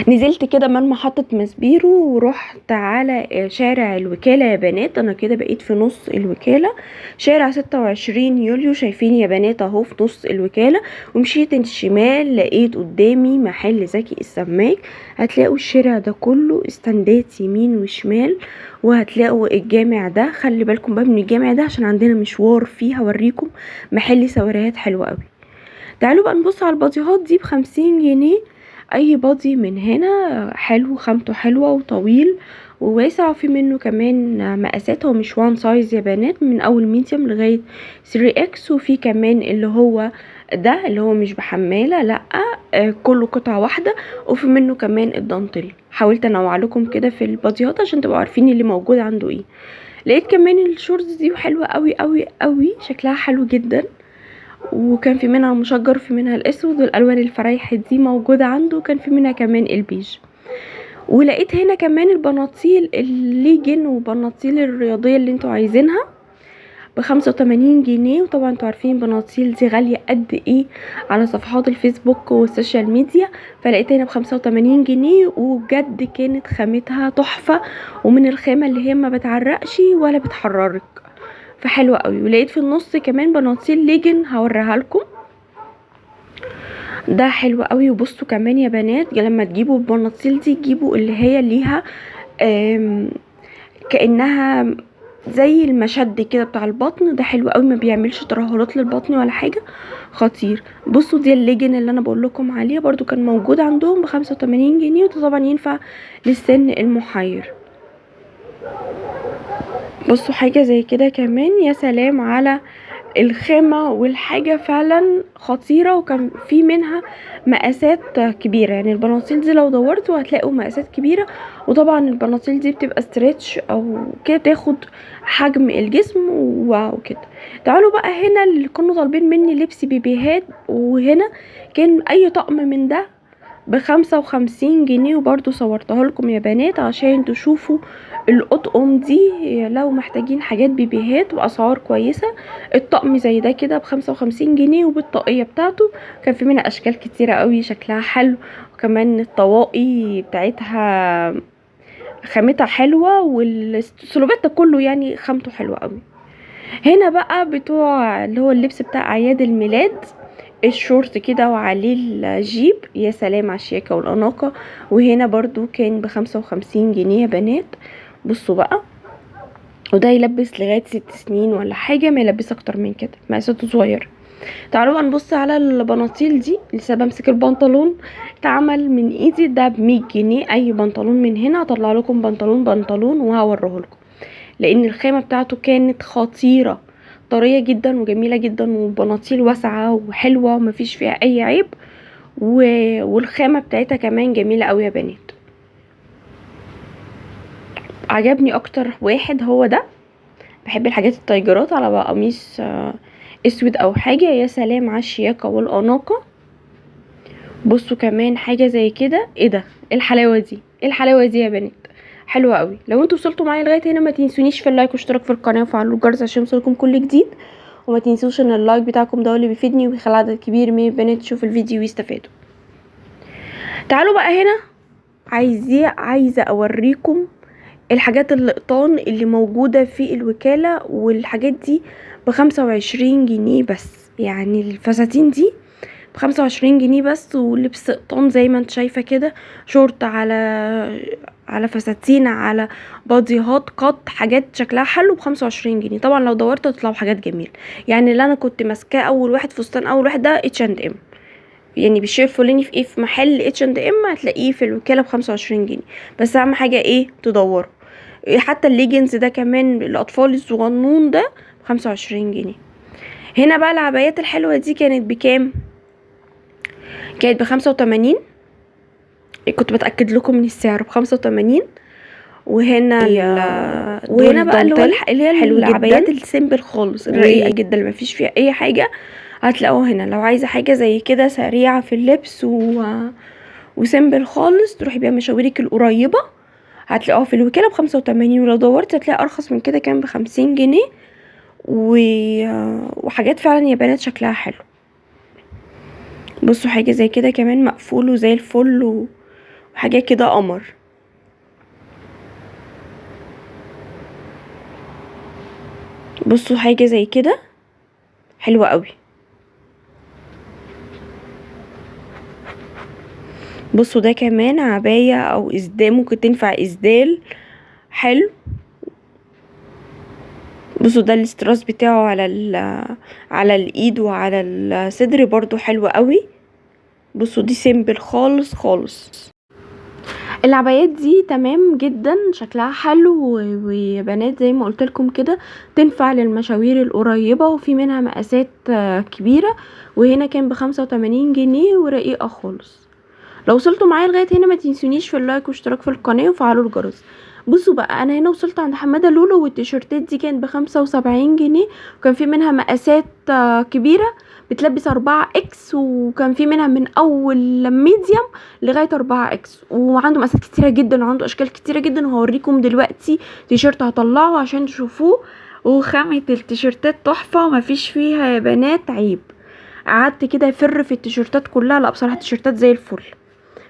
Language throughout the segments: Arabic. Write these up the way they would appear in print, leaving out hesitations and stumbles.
نزلت كده من محطة ماسبيرو ورحت على شارع الوكالة يا بنات. انا كده بقيت في نص الوكالة، شارع 26 يوليو. شايفين يا بنات اهو في نص الوكالة. ومشيت الشمال لقيت قدامي محل زكي السماك. هتلاقوا الشارع ده كله استندات يمين وشمال، وهتلاقوا الجامع ده. خلي بالكم بقى من الجامع ده عشان عندنا مشوار فيه هوريكم محل سواريهات حلوة قوي. تعالوا بقى نبص على الباديهات دي ب50 جنيه. اي بادي من هنا حلو، خامته حلوة وطويل وواسع، وفي منه كمان مقاسات. هو مش وان سايز يا بنات، من اول ميديوم لغاية 3 اكس. وفي كمان اللي هو ده اللي هو مش بحمالة، لا كله قطعة واحدة. وفي منه كمان الدانتل. حاولت انوع لكم كده في الباديهات عشان تبقوا عارفين اللي موجود عنده ايه. لقيت كمان الشورتس دي حلوة قوي قوي قوي، شكلها حلو جدا. وكان في منها المشجر وفي منها الاسود، والالوان الفرايح دي موجودة عنده. وكان في منها كمان البيج. ولقيت هنا كمان البناطيل الليجن وبناطيل الرياضية اللي انتوا عايزينها ب85 جنيه. وطبعا انتوا عارفين البناطيل دي غالية قد ايه على صفحات الفيسبوك والسوشيال ميديا. فلقيت هنا ب85 جنيه، وبجد كانت خامتها تحفة، ومن الخامة اللي هي ما بتعرقش ولا بتحررك، فحلوة قوي. ولقيت في النص كمان بناطيل ليجن هوريها لكم، ده حلو قوي. وبصوا كمان يا بنات لما تجيبوا البناطيل دي تجيبوا اللي هي ليها كأنها زي المشد كده بتاع البطن، ده حلو قوي، ما بيعملش ترهلات للبطن ولا حاجة، خطير. بصوا دي الليجن اللي انا بقول لكم عليه برضو كان موجود عندهم ب85 جنيه، وده طبعا ينفع للسن المحير. بصوا حاجة زي كده كمان، يا سلام على الخامة والحاجة فعلا خطيرة. وكان في منها مقاسات كبيرة، يعني البناطيل دي لو دورتوا هتلاقوا مقاسات كبيرة. وطبعا البناطيل دي بتبقى ستريتش او كده تاخد حجم الجسم وكده. تعالوا بقى هنا اللي كانوا طالبين مني لبس بيبيهات، وهنا كان اي طقم من ده ب55 جنيه. وبرضو صورتها لكم يا بنات عشان تشوفوا الأطقم دي لو محتاجين حاجات بيبيهات وأسعار كويسة. الطقم زي ده كده ب55 جنيه وبالطاقية بتاعته. كان في منها أشكال كتيرة قوي شكلها حلو، وكمان الطواقي بتاعتها خامتها حلوة، والسلوبات كله يعني خامته حلوة قوي. هنا بقى بتوع اللي هو اللبس بتاع أعياد الميلاد، الشورت كده وعليه الجيب، يا سلام على الشياكة والأناقة. وهنا برضو كان ب55 جنيه يا بنات. بصوا بقى، وده يلبس لغاية 6 سنين ولا حاجة، ما يلبس اكتر من كده، مقاساته صغيرة. تعالوا بقى نبص على البناطيل دي. لسه بمسك البنطلون اتعمل من ايدي ده ب100 جنيه. اي بنطلون من هنا هطلع لكم بنطلون وهوريه لكم، لان الخامة بتاعته كانت خطيرة، طرية جدا وجميلة جدا، وبناطيل واسعة وحلوة ومفيش فيها اي عيب. والخامة بتاعتها كمان جميلة قوي يا بنات. عجبني اكتر واحد هو ده. بحب الحاجات التايجرات على بقى قميص اسود او حاجة، يا سلام على الشياكة والاناقة. بصوا كمان حاجة زي كده، ايه ده، إيه الحلاوة دي، إيه الحلاوة دي يا بنات، حلوة قوي. لو انتوا وصلتوا معايا لغاية هنا ما تنسونيش في اللايك واشتراك في القناة وفعلوا الجرس عشان يوصلكم كل جديد. وما تنسوش ان اللايك بتاعكم ده اللي بيفيدني وبيخلي عدد كبير من البنات تشوف الفيديو ويستفادوا. تعالوا بقى هنا، عايزة اوريكم الحاجات القطان اللي موجودة في الوكالة. والحاجات دي ب25 جنيه بس، يعني الفساتين دي ب25 جنيه بس. ولبس قطان زي ما انت شايفة كده، شورت على فساتين على باديهات قط، حاجات شكلها حلو ب25 جنيه. طبعا لو دورت هتطلعوا حاجات جميلة. يعني اللي انا كنت ماسكاه اول واحد، فستان اول واحد ده H&M، يعني بالشير فلاني في ايه، في محل H&M هتلاقيه في الوكالة ب25 جنيه. بس اهم حاجة ايه، تدوروا. حتى الليجنز ده كمان الاطفال الصغنون ده ب25 جنيه. هنا بقى العبايات الحلوة دي كانت بكام؟ كانت ب85. كنت بتأكد لكم من السعر ب85. وهنا وهنا بقى اللي هي العبايات السيمبل خالص الرقيقة جدا اللي مفيش فيها اي حاجة، هتلاقوها هنا. لو عايزة حاجة زي كده سريعة في اللبس وسيمبل خالص، تروحي بيها مشاويرك القريبة، هتلاقوها في الوكالة ب85. ولو دورت هتلاقي ارخص من كده كان ب50 جنيه. وحاجات فعلا يا بنات شكلها حلو. بصوا حاجة زي كده كمان مقفول وزي الفل حاجة كده قمر. بصوا حاجة زي كده حلوة قوي. بصوا ده كمان عباية او اسدال، ممكن تنفع اسدال حلو. بصوا ده الاستراس بتاعه على الايد وعلى الصدر برضو حلو قوي. بصوا دي سيمبل خالص خالص. العبايات دي تمام جدا، شكلها حلو وبنات زي ما قلت لكم كده تنفع للمشاوير القريبة، وفي منها مقاسات كبيرة. وهنا كان ب85 جنيه ورقيقة خالص. لو وصلتوا معايا لغايه هنا ما تنسونيش في اللايك واشتراك في القناه وفعلوا الجرس. بصوا بقى انا هنا وصلت عند حماده لولو، والتيشيرتات دي كانت ب75 جنيه، وكان في منها مقاسات كبيره بتلبس 4 اكس، وكان في منها من اول ميديوم لغايه 4 اكس، وعنده مقاسات كتيره جدا وعنده اشكال كتيره جدا. وهوريكم دلوقتي تيشيرت هطلعه عشان تشوفوه، وخامه التيشيرتات تحفه ومفيش فيها يا بنات عيب. قعدت كده افر في التيشيرتات كلها، لا بصراحه التيشيرتات زي الفل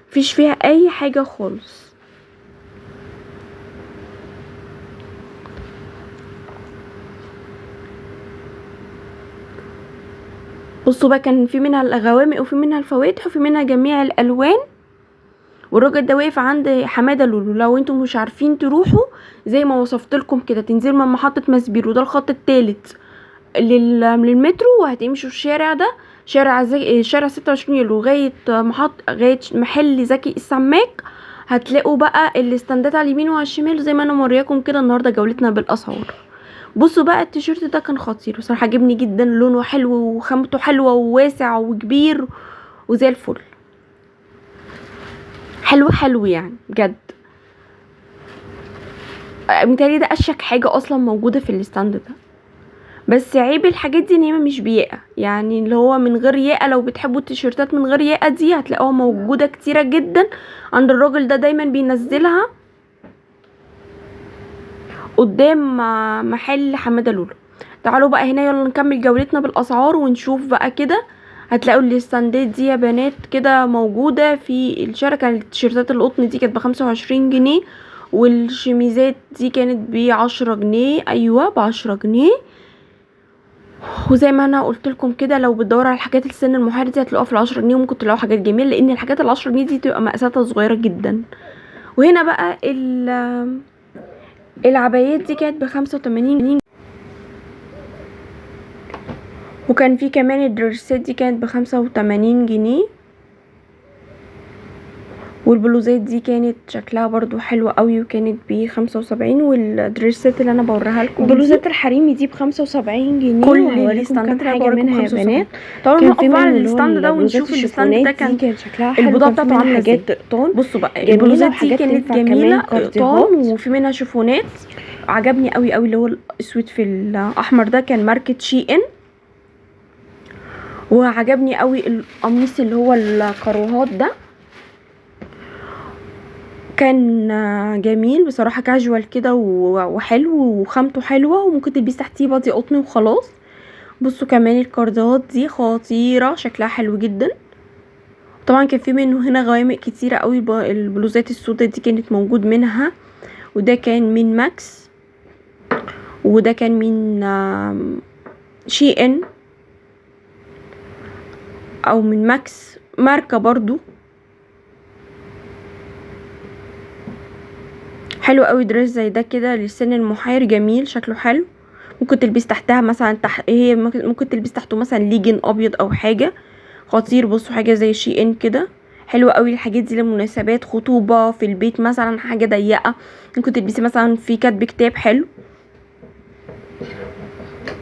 مفيش فيها اي حاجة خالص. بصوا بقى كان في منها الغوامق وفي منها الفواتح وفي منها جميع الالوان. والراجل ده واقف عند حماده لولو. لو انتم مش عارفين تروحوا زي ما وصفت لكم كده، تنزلوا من محطه مسبير، وده الخط الثالث للمترو، وهتمشوا الشارع ده شارع 26 يوليو لغايه لغايه محل زكي السماك. هتلاقوا بقى الاستندات على اليمين وعلى الشمال زي ما انا مورياكم كده النهارده جولتنا بالاسعار. بصوا بقى التيشيرت ده كان خطير بصراحه، عجبني جدا، لونه حلو وخامته حلوه وواسع وكبير وزي الفل، حلو حلو يعني بجد. متهيألي ده اشيك حاجه اصلا موجوده في الستاند ده. بس عيب الحاجات دي ان هي مش بياقه، يعني اللي هو من غير ياقه. لو بتحبوا التيشيرتات من غير ياقه دي هتلاقوها موجوده كتيره جدا عند الراجل ده، دايما بينزلها قدام محل حماده لولو. تعالوا بقى هنا يلا نكمل جولتنا بالاسعار ونشوف بقى كده. هتلاقوا الاستاندات دي يا بنات كده موجوده في الشارع. كانت التيشيرتات القطن دي كانت ب25 جنيه، والشميزات دي كانت ب10 جنيه. ايوه ب10 جنيه. وزي ما انا قلت لكم كده لو بتدوروا على الحاجات السن المحير دي هتلاقوها في ال10 جنيه، وممكن تلاقوا حاجات جميله لان الحاجات ال10 جنيه دي تبقى مقاساتها صغيره جدا. وهنا بقى العبايات دي كانت ب85 جنيه، وكان في كمان الدرسات دي كانت ب85 جنيه، والبلوزات دي كانت شكلها برضو حلو قوي وكانت ب75. والدريسات اللي انا بوريها لكم البلوزات الحريمي دي ب75 جنيه، كل الاستاندات كام حاجه منها يا بنات. تعالوا نقف بقى على الستاند ده ونشوف الستاند ده كان شكلها حلو، البضاعه بتاعته عامله ازاي. حاجات قطن. بصوا بقى البلوزات البلوزات دي كانت جميله قطن وفي منها شيفونات. عجبني قوي قوي اللي هو الاسود في الاحمر ده، كان ماركه شي ان. وعجبني قوي القميص اللي هو الكاروهات ده، كان جميل بصراحه، كاجوال كده وحلو وخامته حلوه، وممكن تلبس تحتيه بادي قطن وخلاص. بصوا كمان الكاردات دي خطيره، شكلها حلو جدا. طبعا كان في منه هنا غوامق كتيره قوي. البلوزات السوداء دي كانت موجود منها، وده كان من ماكس، وده كان من شي ان او من ماكس ماركه برضو. حلو قوي دريس زي ده كده للسن المحير، جميل شكله حلو. ممكن تلبس تحتها مثلا هي ممكن تلبس تحته مثلا ليجن ابيض او حاجه، خطير. بصوا حاجه زي شي ان كده حلوه قوي. الحاجات دي لمناسبات خطوبه في البيت مثلا، حاجه ضيقه ممكن تلبسي مثلا في كاتب كتاب حلو.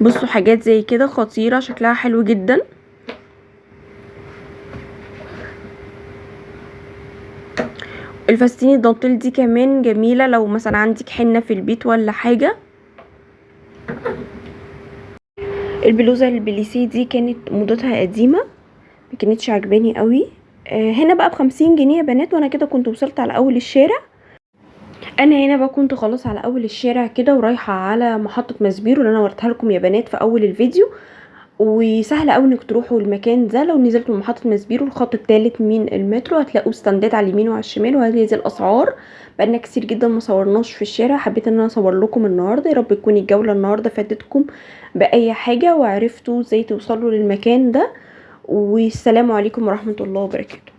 بصوا حاجات زي كده خطيره، شكلها حلو جدا. الفساتين الدانتيل دي كمان جميله لو مثلا عندك حنه في البيت ولا حاجه. البلوزه البليسيه دي كانت موضتها قديمه، ما كانتش عجباني قوي. هنا بقى ب50 جنيه يا بنات، وانا كده كنت وصلت على اول الشارع. انا هنا بقى كنت خلاص على اول الشارع كده ورايحه على محطه مسبير اللي انا وريتها لكم يا بنات في اول الفيديو. وسهل قوي انك تروحوا المكان ده. لو نزلتوا من محطة ماسبيرو الخط الثالث من المترو هتلاقوا ستاندات على اليمين وعلى الشمال، وهذه الاسعار. بقالنا كتير جدا ما صورناش في الشارع، حبيت ان انا اصور لكم النهارده. يا رب تكون الجولة النهارده فادتكم باي حاجة وعرفتوا ازاي توصلوا للمكان ده. والسلام عليكم ورحمة الله وبركاته.